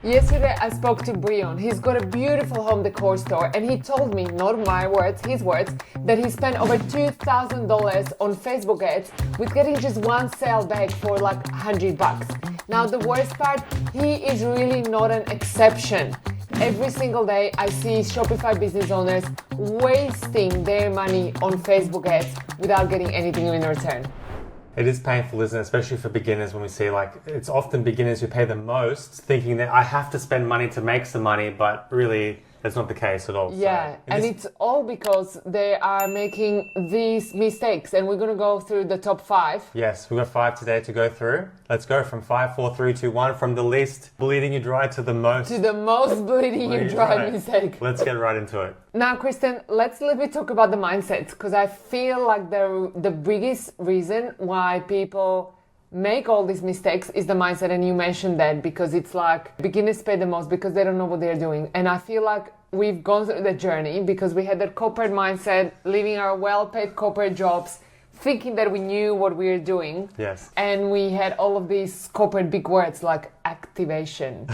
Yesterday I spoke to Brion. He's got a beautiful home decor store and he told me, not my words, his words, that he spent over $2,000 on Facebook ads with getting just one sale back for like $100. Now the worst part, he is really not an exception. Every single day I see Shopify business owners wasting their money on Facebook ads without getting anything in return. It is painful, isn't it? Especially for beginners when we see it's often beginners who pay the most thinking that I have to spend money to make some money, but really that's not the case at all. Yeah, so, and it's all because they are making these mistakes, and we're going to go through the top 5. Yes, we've got 5 today to go through. Let's go from 5, 4, 3, 2, 1, from the least bleeding you dry to the most... To the most bleeding you dry mistake. Let's get right into it. Now, Kristen, let's a little bit talk about the mindset, because I feel like the biggest reason why people make all these mistakes is the mindset, and you mentioned that because it's like beginners pay the most because they don't know what they're doing. And I feel like we've gone through the journey because we had that corporate mindset, leaving our well-paid corporate jobs, thinking that we knew what we were doing. Yes. And we had all of these corporate big words like activation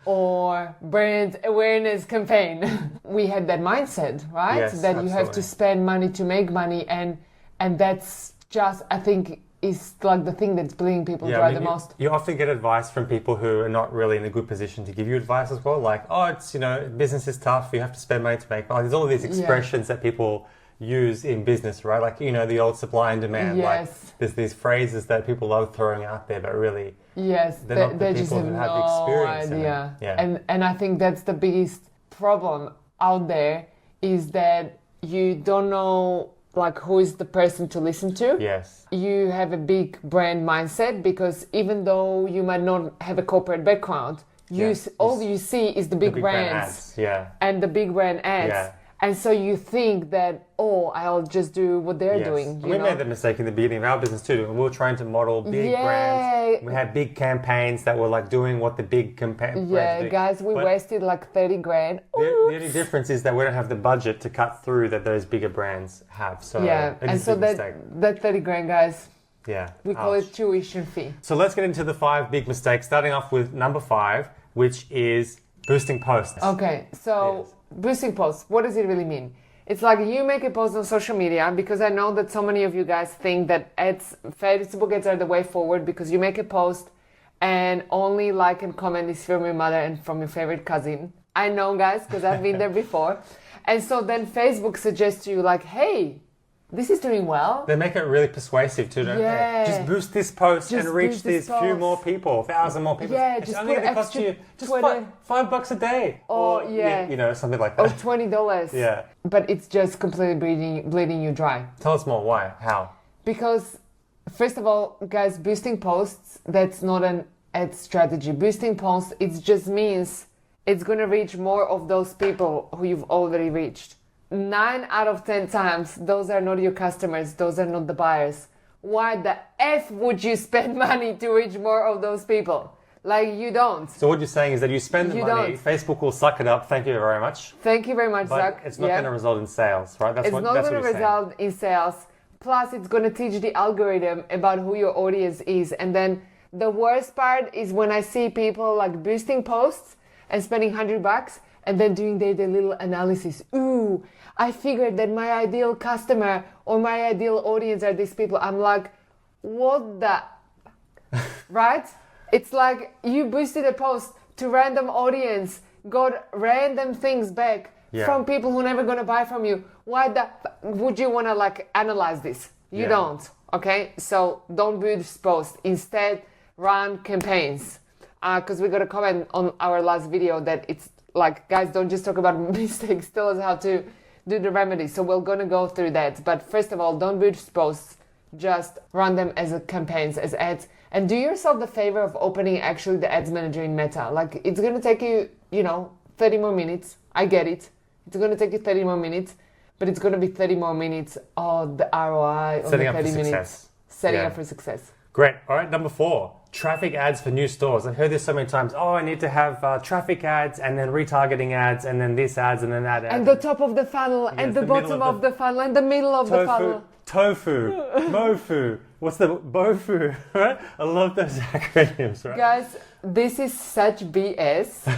or brand awareness campaign. We had that mindset, right? Yes, that absolutely. you have to spend money to make money, and that's just, I think, is like the thing that's bleeding people dry the most. You often get advice from people who are not really in a good position to give you advice as well. Like, oh, it's, business is tough. You have to spend money to make money. There's all of these expressions that people use in business, right? Like, the old supply and demand. Yes. Like, there's these phrases that people love throwing out there, but really, yes, they're not the they people just have who no have experience idea. in it. Yeah. And I think that's the biggest problem out there is that you don't know like who is the person to listen to. Yes. You have a big brand mindset because even though you might not have a corporate background, all you see is the big brands. Brand ads. Yeah. And the big brand ads. Yeah. And so you think that, I'll just do what they're doing. We made that mistake in the beginning of our business too. We were trying to model big brands. We had big campaigns that were like doing what the big brands do. Guys, we wasted like 30 grand. The only difference is that we don't have the budget to cut through that those bigger brands have. So and so that 30 grand, guys, we call it tuition fee. So let's get into the 5 big mistakes, starting off with number 5, which is boosting posts. Okay, so boosting posts, what does it really mean? It's like you make a post on social media, because I know that so many of you guys think that Facebook ads are the way forward, because you make a post and only like and comment is from your mother and from your favorite cousin. I know, guys, because I've been there before. And so then Facebook suggests to you like, hey, this is doing well. They make it really persuasive too, don't they? Just boost this post and reach these few more people, 1,000 more people. Yeah, it's just only put going to cost you just $5 a day. Or something like that. Or $20. Yeah. But it's just completely bleeding you dry. Tell us more. Why? How? Because, first of all, guys, boosting posts, that's not an ad strategy. Boosting posts, it just means it's going to reach more of those people who you've already reached. 9 out of 10 times, those are not your customers, those are not the buyers. Why the F would you spend money to reach more of those people? Like, you don't. So what you're saying is that you spend the money, Facebook will suck it up, thank you very much. Thank you very much, Zach. But it's not going to result in sales, right? It's not going to result in sales. Plus, it's going to teach the algorithm about who your audience is. And then the worst part is when I see people like boosting posts and spending $100 and then doing their little analysis. Ooh, I figured that my ideal customer or my ideal audience are these people. I'm like, what the... right? It's like you boosted a post to random audience, got random things back from people who are never going to buy from you. Why would you want to like analyze this? You don't, okay? So don't boost posts. Instead, run campaigns. Because we got a comment on our last video that it's like, guys, don't just talk about mistakes, tell us how to do the remedies. So we're going to go through that. But first of all, don't boost posts, just run them as campaigns, as ads. And do yourself the favor of opening actually the ads manager in Meta. Like, it's going to take you, 30 more minutes. I get it. It's going to take you 30 more minutes, but it's going to be 30 more minutes of the ROI on the 30 minutes. Setting up for success. Great. All right, number 4. Traffic ads for new stores. I've heard this so many times. Oh, I need to have traffic ads and then retargeting ads and then this ads and then that ad. And the top of the funnel and the bottom of the funnel and the middle of the funnel. tofu, mofu. What's the bofu? Right? I love those acronyms, right? Guys, this is such BS.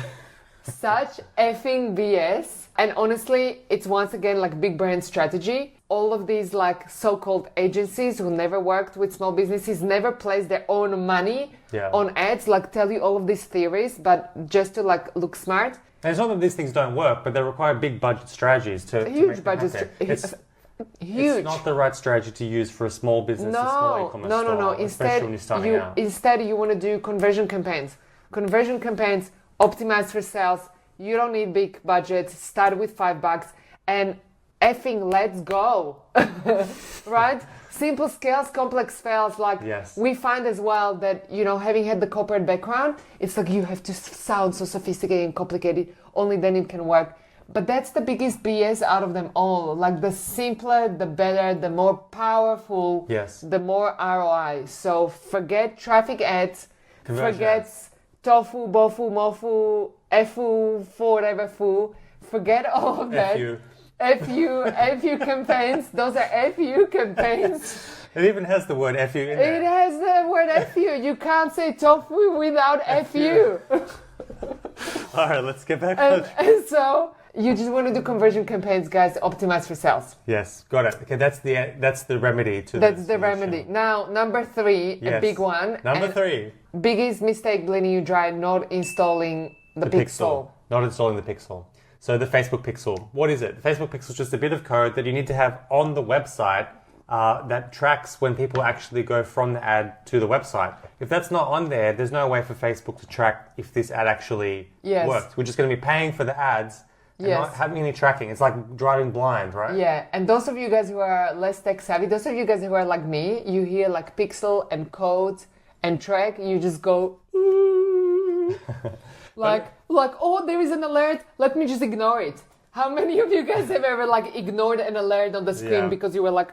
Such effing BS. And honestly, it's once again like big brand strategy. All of these like so-called agencies who never worked with small businesses, never placed their own money on ads, like tell you all of these theories, but just to like look smart. And it's not that these things don't work, but they require big budget strategies to Huge make them budget. happen. Huge. It's not the right strategy to use for a small business, a small e-commerce store, No. especially when you're starting out. Instead, you want to do conversion campaigns. Conversion campaigns optimized for sales. You don't need big budgets. Start with $5 and effing let's go. Right? Simple scales, complex fails. Like we find as well that, you know, having had the corporate background, it's like you have to sound so sophisticated and complicated. Only then it can work. But that's the biggest BS out of them all. Like the simpler, the better, the more powerful, the more ROI. So forget traffic ads, forget tofu, bofu, mofu, efu, for whatever fu. Forget all of that. FU campaigns. Those are FU campaigns. It even has the word FU in there. It has the word FU. You can't say tofu without FU. All right, let's get back and so you just want to do conversion campaigns, guys, optimize for sales. Yes, got it. Okay, that's the remedy to That's the remedy. Now, number 3, a big one. Number 3. Biggest mistake bleeding you dry, not installing the pixel. Not installing the pixel. So the Facebook pixel. What is it? The Facebook pixel is just a bit of code that you need to have on the website that tracks when people actually go from the ad to the website. If that's not on there, there's no way for Facebook to track if this ad actually worked. We're just going to be paying for the ads and not having any tracking. It's like driving blind, right? Yeah, and those of you guys who are less tech savvy, those of you guys who are like me, you hear like pixel and code and track, you just go, ooh. like, oh, there is an alert, let me just ignore it. How many of you guys have ever like ignored an alert on the screen because you were like,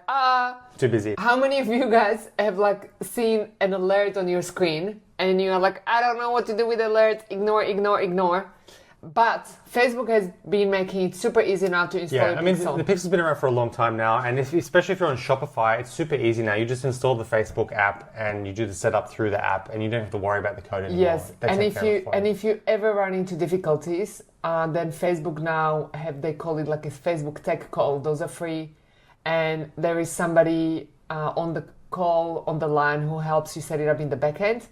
too busy? How many of you guys have like seen an alert on your screen and you're like, I don't know what to do with alert, ignore. But Facebook has been making it super easy now to install the Pixel's been around for a long time now, and especially if you're on Shopify, it's super easy now. You just install the Facebook app and you do the setup through the app, and you don't have to worry about the code anymore. Yes, and if you ever run into difficulties, then Facebook now they call it like a Facebook tech call. Those are free, and there is somebody on the call on the line who helps you set it up in the backend.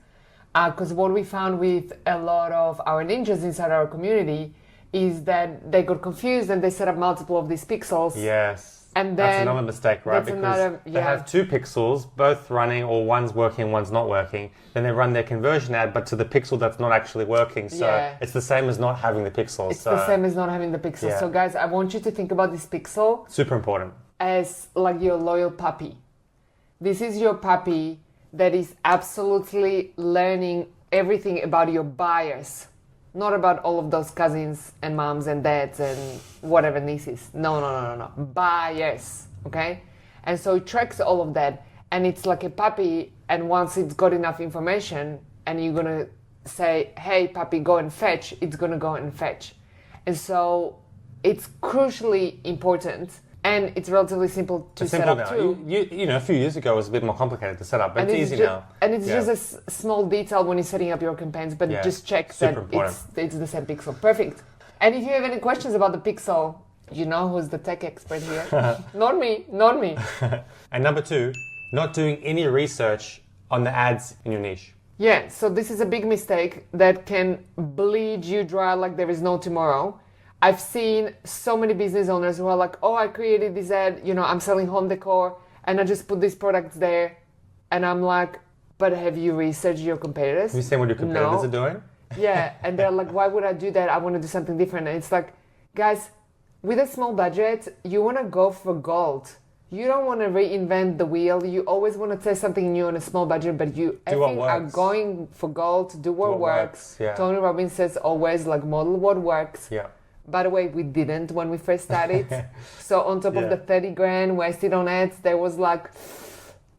Because what we found with a lot of our ninjas inside our community is that they got confused and they set up multiple of these pixels. Yes. And then that's another mistake, right? Because they have 2 pixels, both running, or one's working, one's not working. Then they run their conversion ad, but to the pixel that's not actually working. So it's the same as not having the pixel. It's the same as not having the pixel. Yeah. So guys, I want you to think about this pixel. Super important. As like your loyal puppy. This is your puppy that is absolutely learning everything about your buyers. Not about all of those cousins and moms and dads and whatever nieces. No. Buyers, okay? And so it tracks all of that. And it's like a puppy, and once it's got enough information and you're going to say, hey, puppy, go and fetch, it's going to go and fetch. And so it's crucially important. And it's relatively simple to set up too. You know, a few years ago it was a bit more complicated to set up, but it's easy now. And it's just a small detail when you're setting up your campaigns, but just check that it's the same pixel. Perfect. And if you have any questions about the pixel, you know who's the tech expert here. Not me. And number 2, not doing any research on the ads in your niche. Yeah, so this is a big mistake that can bleed you dry like there is no tomorrow. I've seen so many business owners who are like, oh, I created this ad, you know, I'm selling home decor and I just put these products there. And I'm like, but have you researched your competitors? Have you seen what your competitors are doing? Yeah, and they're like, why would I do that? I want to do something different. And it's like, guys, with a small budget, you want to go for gold. You don't want to reinvent the wheel. You always want to test something new on a small budget, but you are going for gold, do what works. Yeah. Tony Robbins says always, like, model what works. Yeah. By the way, we didn't when we first started. So on top of the 30 grand wasted on ads, there was like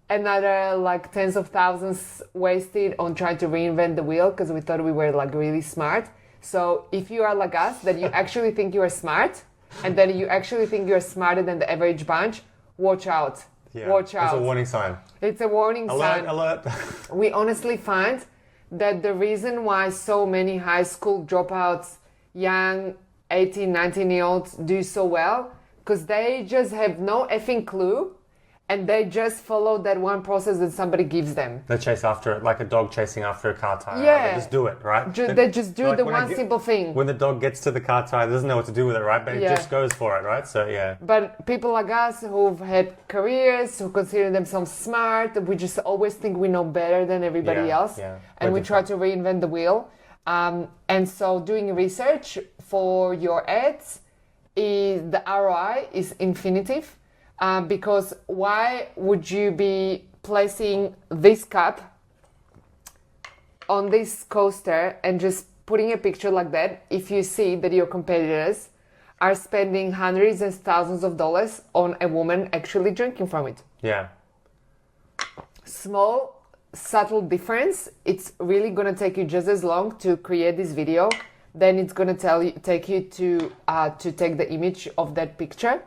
another like tens of thousands wasted on trying to reinvent the wheel because we thought we were like really smart. So if you are like us, that you actually think you are smart and then you actually think you're smarter than the average bunch, watch out. watch out. It's a warning sign. It's a warning sign. Alert. We honestly find that the reason why so many high school dropouts, young 18, 19-year-olds do so well, because they just have no effing clue and they just follow that one process that somebody gives them. They chase after it like a dog chasing after a car tire. Yeah. They just do it, right? They just do like the one simple thing. When the dog gets to the car tire, it doesn't know what to do with it, right? But it just goes for it, right? So, yeah. But people like us who've had careers, who consider themselves smart, we just always think we know better than everybody else. Yeah. And we try to reinvent the wheel. And so doing research for your ads, the ROI is infinitive. Because why would you be placing this cup on this coaster and just putting a picture like that if you see that your competitors are spending hundreds and thousands of dollars on a woman actually drinking from it? Yeah. Small, subtle difference. It's really going to take you just as long to create this video. Then it's going to take you to take the image of that picture.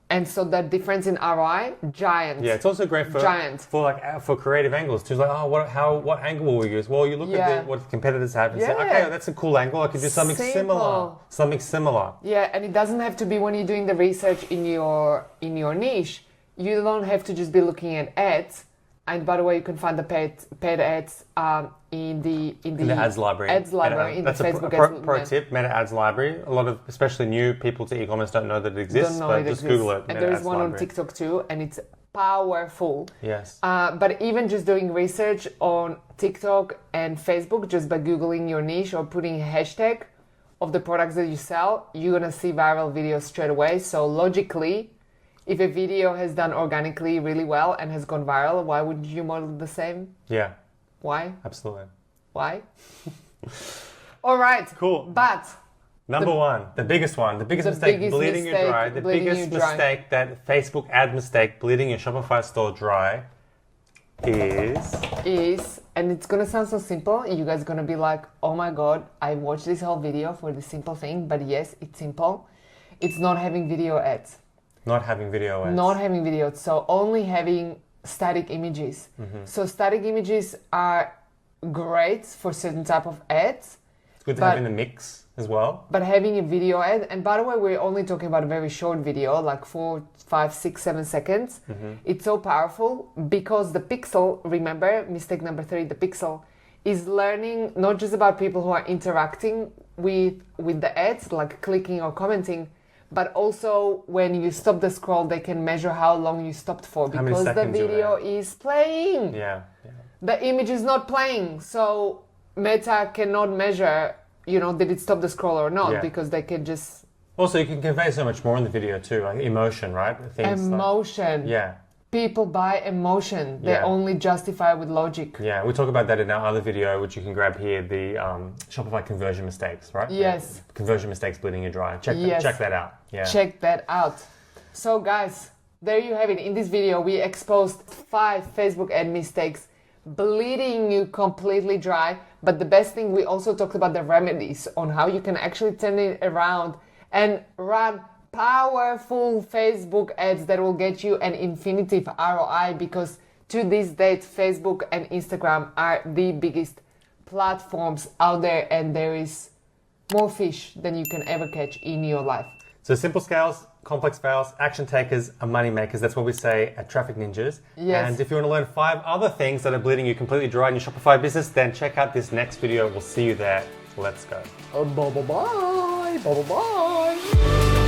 And so that difference in ROI, giant. Yeah, it's also great for creative angles too. It's like, what angle will we use? Well, you look at what the competitors have and say, okay, that's a cool angle. I could do something similar. Yeah, and it doesn't have to be when you're doing the research in your niche. You don't have to just be looking at ads. And by the way, you can find the paid ads in the ads library. Ads library in the Facebook ads. Pro tip: Meta Ads Library. A lot of, especially new people to e-commerce, don't know that it exists. Google it. And there is one on TikTok too, and it's powerful. Yes. But even just doing research on TikTok and Facebook, just by googling your niche or putting a hashtag of the products that you sell, you're gonna see viral videos straight away. So logically, if a video has done organically really well and has gone viral, why wouldn't you model the same? Yeah. Why? Absolutely. Why? All right. Cool. But Number one, the biggest mistake, bleeding you dry. The biggest mistake, that Facebook ad mistake, bleeding your Shopify store dry, is, and it's gonna sound so simple. You guys are gonna be like, oh my god, I watched this whole video for this simple thing. But yes, it's simple. It's not having video ads. Not having video ads. Not having videos. So only having static images. Mm-hmm. So static images are great for certain type of ads. It's good to have in the mix as well. But having a video ad, and by the way, we're only talking about a very short video, like 4, 5, 6, 7 seconds. Mm-hmm. It's so powerful because the pixel, remember, mistake number 3, the pixel is learning not just about people who are interacting with the ads, like clicking or commenting, but also when you stop the scroll, they can measure how long you stopped for because the video is playing. Yeah. The image is not playing. So Meta cannot measure, did it stop the scroll or not, because they can just... Also, you can convey so much more in the video too, like emotion, right? Emotion. People buy emotion. They only justify with logic. Yeah, we talk about that in our other video, which you can grab here, the Shopify conversion mistakes, right? Yes. Conversion mistakes bleeding you dry. Check that out. Yeah. Check that out. So guys, there you have it. In this video, we exposed 5 Facebook ad mistakes bleeding you completely dry. But the best thing, we also talked about the remedies on how you can actually turn it around and run powerful Facebook ads that will get you an infinitive ROI, because to this date, Facebook and Instagram are the biggest platforms out there, and there is more fish than you can ever catch in your life. So simple scales, complex fails, action takers are money makers. That's what we say at Traffic Ninjas. Yes. And if you want to learn 5 other things that are bleeding you completely dry in your Shopify business, then check out this next video. We'll see you there. Let's go. Bye-bye. Bye-bye.